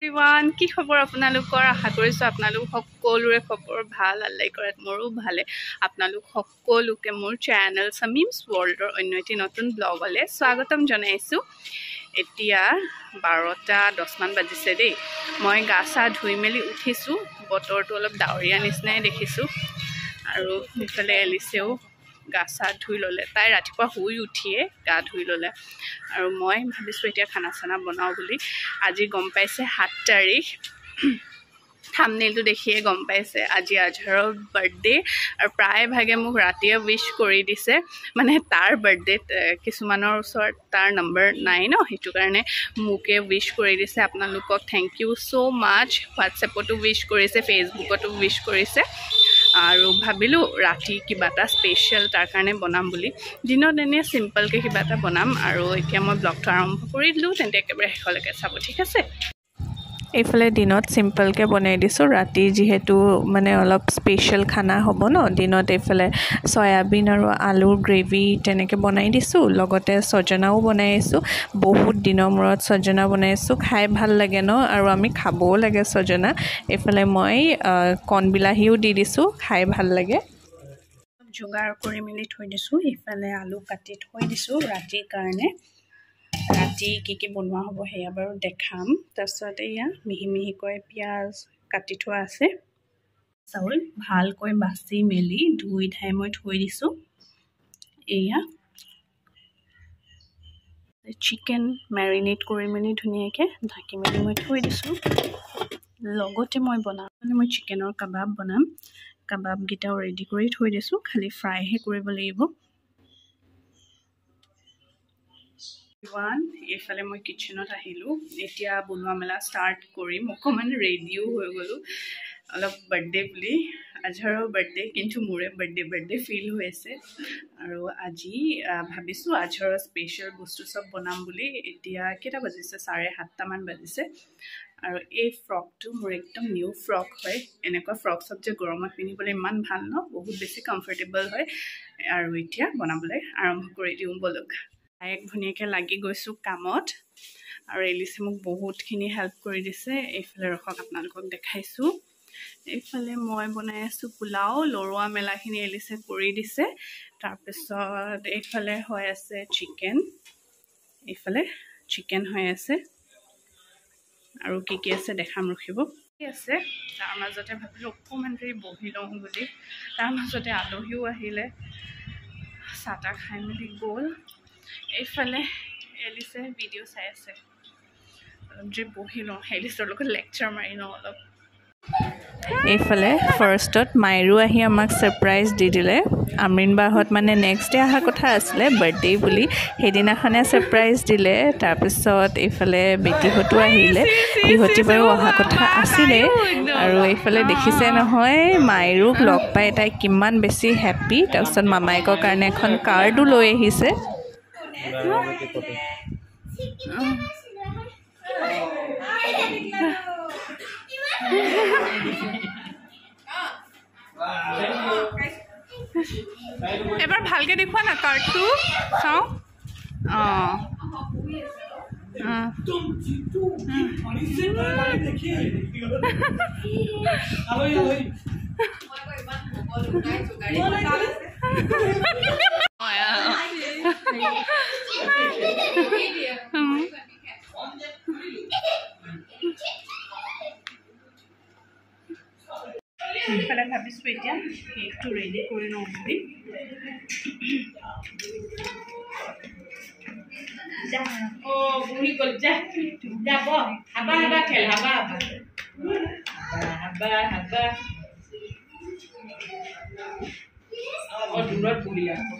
Everyone কি খবৰ আপোনালোকৰ আশা কৰিছো আপোনালোক সকলোৰে খবৰ ভাল আল্লাই কৰাত মোৰো ভালে আপোনালোক সকলোকে মোৰ চেনেল সামিমছ ওয়াৰ্ল্ডৰ অন্য এটি নতুন ব্লগলে স্বাগতম জনাইছো এতিয়া 12:10 মান বাজিছে দেই মই গা চা ধুই মেলি উঠিছো বতৰটো অলপ ডাৱৰীয়া নিচিনাই দেখিছো আৰু ইফালে এলিছেও গা চা ধুই ললে তাই ৰাতিপুৱা শুই উঠিয়ে গা ধুই ললে আৰু মই ভাবিছো এতিয়া খানা চানা বনাও বুলি আজি গম পাইছে 7 তাৰিখ থাম্বনেইলটো দেখিয়ে গম পাইছে আজি আজহাৰৰ বাৰ্থডে আৰু প্ৰায় ভাগে মোক ৰাতিয়ে উইশ কৰি দিছে মানে তাৰ বাৰ্থডে কিছুমানৰ ওচৰত তাৰ নম্বৰ নাই ন হেতু কাৰণে মুকে উইশ কৰি দিছে আপোনালোকক থ্যাংক ইউ সো মাচ হোৱাটছএপতো উইশ কৰিছে ফেসবুকতো উইশ কৰিছে আৰু ভাবিলো ৰাতি কিবা এটা স্পেশাল তাৰ কাৰণে বনাম বুলি দিনত এনে সিম্পল কে কিবা এটা বনাম আৰু এতিয়া মই ব্লগটো আৰম্ভ কৰি দিলো তেন্তে একেবাৰে শেষলৈকে চাব ঠিক আছে এইফালে দিনত সিম্পল কে বনাই দিছো ৰাতি যেহেতু মানে অলপ স্পেশাল খানা হ'ব ন দিনত এইফালে সয়াবিন আৰু আলুৰ গ্ৰেভি তেনেকে বনাই দিছো লগতে সজনাও বনাইছো বহুত দিনৰ মূৰত সজনা বনাইছো খাই ভাল লাগে ন আৰু আমি খাবও লাগে সজনা এইফালে মই কণবিলাহিও দি দিছো খাই ভাল লাগে যোগাৰ কৰি মেলি থৈ দিছো এইফালে আলু কাটি থৈ দিছো ৰাতিৰ কাৰণে ৰাতি কি বনোৱা হ'ব হেয়া বাৰু দেখাম তাৰছত এয়া মিহি মিহিকৈ পিয়াজ কাটি থোৱা আছে চাউল ভালকৈ বাছি মেলি ধুই ধাই মই থৈ দিছো এয়া চিকেন মেৰিনেট কৰি মেলি ধুনীয়াকৈ ঢাকি মেলি মই থৈ দিছো লগতে মই বনাম মানে মই চিকেনৰ কাবাব বনাম কাবাব গিটাও ৰেডি কৰি থৈ দিছো খালি ফ্ৰাই হে কৰিব লাগিব এইফালে মই কিচেনত আহিলো এতিয়া বনোৱা মেলা ষ্টাৰ্ট কৰিম অকমান ৰেডিও হৈ গলো অলপ বাৰ্থডে বুলি আজহাৰৰ বাৰ্থডে কিন্তু মোৰে বাৰ্থডে ফিল হৈ আছে আৰু আজি ভাবিছো আজহাৰৰ স্পেশাল বস্তু সব বনাম বুলি এতিয়া কেটা বাজিছে 7:30 মান বাজিছে আৰু এই ফ্ৰকটো মোৰ একদম নিউ ফ্ৰক হয় এনেকুৱা ফ্ৰক সব যে গৰমত পিন্ধিবলৈ ইমান ভাল ন বহুত বেছি কমফৰ্টেবল হয় আৰু এতিয়া বনাবলৈ আৰম্ভ কৰি দিওঁ বলক এক ধুনীয়াকৈ লাগি গৈছো কামত আৰু এলিছে মোক বহুতখিনি হেল্প কৰি দিছে এইফালে ৰখক আপোনালোকক দেখাইছো এইফালে মই বনাই আছো পোলাও লৰুৱা মেলাখিনি এলিছে কৰি দিছে তাৰপিছত এইফালে হৈ আছে চিকেন এইফালে চিকেন হৈ আছে আৰু কি আছে দেখাম ৰখিব কি আছে তাৰ মাজতে ভাবিলো অকমান দেৰি বহি লওঁ বুলি তাৰ মাজতে আলহীও আহিলে চাটা খাই মেলি গ'ল এইফালে এলিছে ভিডিঅ' চাই আছে যে বহি লওঁ এলিছৰ লগত লেকচাৰ মাৰি লওঁ অলপ এইফালে ফাৰ্ষ্টত মাইৰু আহি আমাক সাৰপ্ৰাইজ দি দিলে আমৰিন বাহত মানে নেক্সট ডে অহা কথা আছিলে বাৰ্থডে বুলি সেইদিনাখনে সাৰপ্ৰাইজ দিলে তাৰপিছত এইফালে বেটিহতো আহিলে সিহঁতি বাৰু অহা কথা আছিলে আৰু এইফালে দেখিছে নহয় মাইৰুক লগ পাই তাই কিমান বেছি হেপী তাৰপিছত মামাইকৰ কাৰণে এখন কাৰ্ডো লৈ আহিছে এবাৰ ভালকে দেখুৱা না কাৰ্ডটো চাও এইফালে ভাবিছো এতিয়া কেকটো ৰেডি কৰি লওঁ বুলি বুঢ়ী গ'ল যাব হাবা খেল হাবা দূৰত বুঢ়ী আকৌ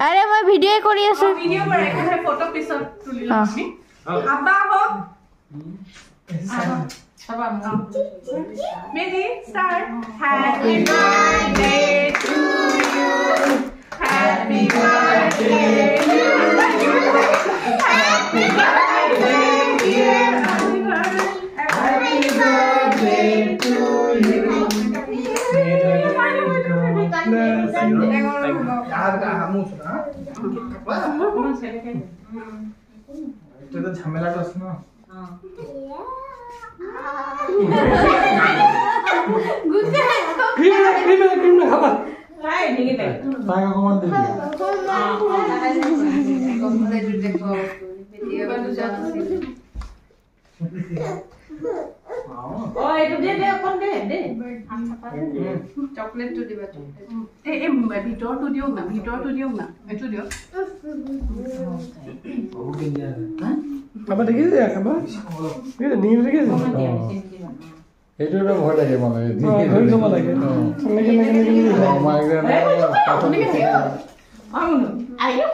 अरे मैं वीडियो কৰি আছো ভিডিও पर एक फोटो पिছত তুলি লম Abba ho. Ready? Start. Happy birthday to you. Happy birthday to you. Happy birthday, dear. Happy birthday to you. तो झमेला तो सुनो क्रीम खाबा নাই ঠিক আছে তাই অকমান দিবি ও এটা দে অকন দে চকলেট তো দিবা চকলেট এই ভিতৰটো দিও না এটো দিও বহুত ডেঞ্জাৰ হ্যাঁ খাবা দেখি দে খাবা এই নীল দেখি এইটোটা ভয় লাগে মানে ধৰি লব লাগে এনেকে মাইগ্ৰেন আইও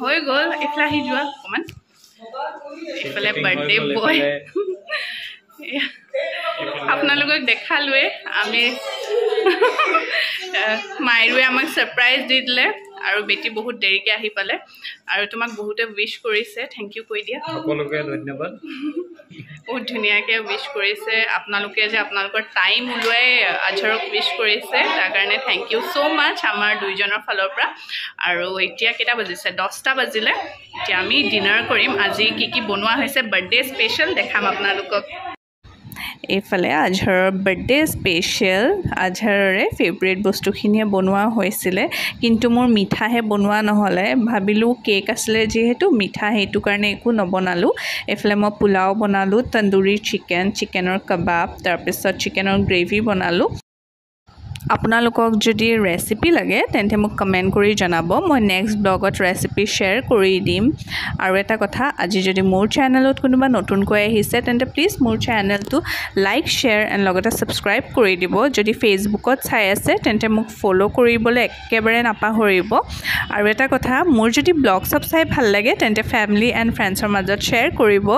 হৈ গ'ল এফলা আহি যোৱা অকমান এফালে বাৰ্থডে বয় আপোনালোকক দেখালোৱে আমি মাইৰুৱে আমাক সাৰপ্ৰাইজ দি দিলে আৰু বেটি বহুত দেৰিকে আহি পালে আৰু তোমাক বহুতে উইশ কৰিছে থ্যাংক ইউ কৈ দিয়া সকলোকে ধন্যবাদ বহুত ধুনীয়াকৈ উইশ কৰিছে আপোনালোকে যে আপোনালোকৰ টাইম উলিয়াই আজৰক উইশ কৰিছে তাৰ কাৰণে থ্যাংক ইউ সো মাচ আমাৰ দুইজনৰ ফালৰ পৰা আৰু এতিয়া কেইটা বাজিছে 10টা বাজিলে এতিয়া আমি ডিনাৰ কৰিম আজি কি বনোৱা হৈছে বাৰ্থডে স্পেশাল দেখাম আপোনালোকক এইফালে আজহাৰৰ বাৰ্থডে স্পেশাল আজহাৰৰে ফেভৰেট বস্তুখিনিয়ে বনোৱা হৈছিলে কিন্তু মোৰ মিঠাহে বনোৱা নহ'লে ভাবিলোঁ কেক আছিলে যিহেতু মিঠা সেইটো কাৰণে একো নবনালোঁ এইফালে মই পোলাও বনালোঁ তন্দুৰী চিকেনৰ কাবাব তাৰপিছত চিকেনৰ গ্ৰেভি বনালোঁ আপোনালোকক যদি ৰেচিপি লাগে তেন্তে মোক কমেণ্ট কৰি জনাব মই নেক্সট ব্লগত ৰেচিপি শ্বেয়াৰ কৰি দিম আৰু এটা কথা আজি যদি মোৰ চেনেলত কোনোবা নতুনকৈ আহিছে তেন্তে প্লিজ মোৰ চেনেলটো লাইক শ্বেয়াৰ এণ্ড লগতে ছাবস্ক্ৰাইব কৰি দিব যদি ফেচবুকত চাই আছে তেন্তে মোক ফ'ল' কৰিবলৈ একেবাৰে নাপাহৰিব আৰু এটা কথা মোৰ যদি ব্লগ চাই ভাল লাগে তেন্তে ফেমিলি এণ্ড ফ্ৰেণ্ডছৰ মাজত শ্বেয়াৰ কৰিব